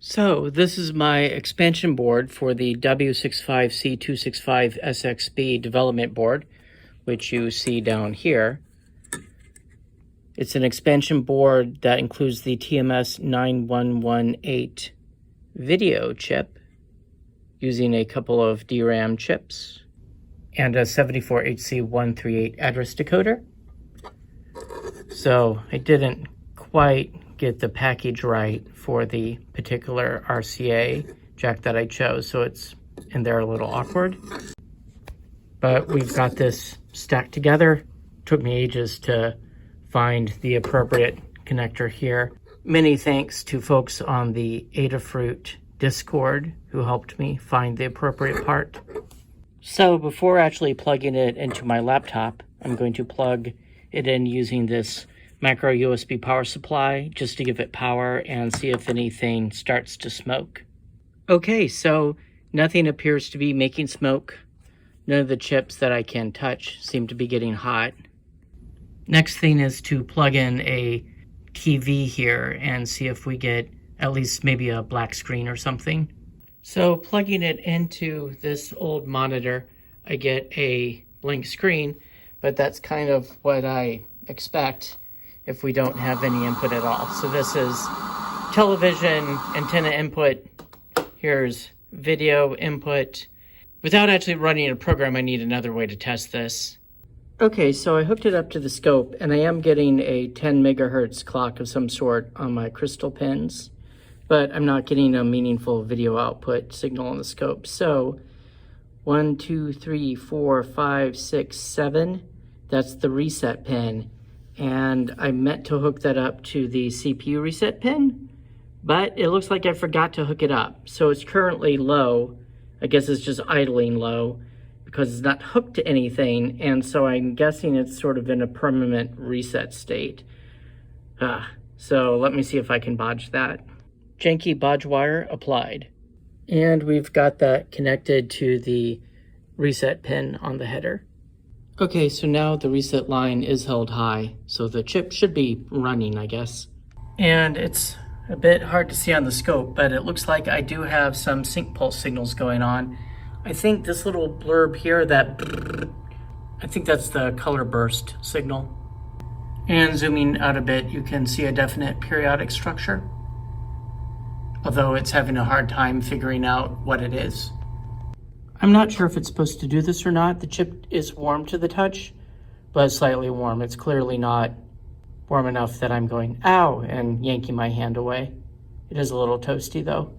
So this is my expansion board for the W65C265SXB development board, which you see down here. It's an expansion board that includes the TMS9118 video chip using a couple of DRAM chips and a 74HC138 address decoder. So I didn't quite get the package right for the particular RCA jack that I chose, so it's in there a little awkward. But we've got this stacked together. Took me ages to find the appropriate connector here. Many thanks to folks on the Adafruit Discord who helped me find the appropriate part. So before actually plugging it into my laptop, I'm going to plug it in using this micro USB power supply just to give it power and see if anything starts to smoke. Okay, so nothing appears to be making smoke. None of the chips that I can touch seem to be getting hot. Next thing is to plug in a TV here and see if we get at least maybe a black screen or something. So plugging it into this old monitor, I get a blank screen, but that's kind of what I expect if we don't have any input at all. So this is television antenna input. Here's video input. Without actually running a program, I need another way to test this. Okay, so I hooked it up to the scope, and I am getting a 10 megahertz clock of some sort on my crystal pins, but I'm not getting a meaningful video output signal on the scope. So 1, 2, 3, 4, 5, 6, 7, that's the reset pin. And I meant to hook that up to the CPU reset pin, but it looks like I forgot to hook it up. So it's currently low. I guess it's just idling low because it's not hooked to anything. And so I'm guessing it's sort of in a permanent reset state. So let me see if I can bodge that. Janky bodge wire applied. And we've got that connected to the reset pin on the header. Okay, so now the reset line is held high, so the chip should be running, I guess. And it's a bit hard to see on the scope, but it looks like I do have some sync pulse signals going on. I think this little blurb here, I think that's the color burst signal. And zooming out a bit, you can see a definite periodic structure, although it's having a hard time figuring out what it is. I'm not sure if it's supposed to do this or not. The chip is warm to the touch, but slightly warm. It's clearly not warm enough that I'm going, ow, and yanking my hand away. It is a little toasty though.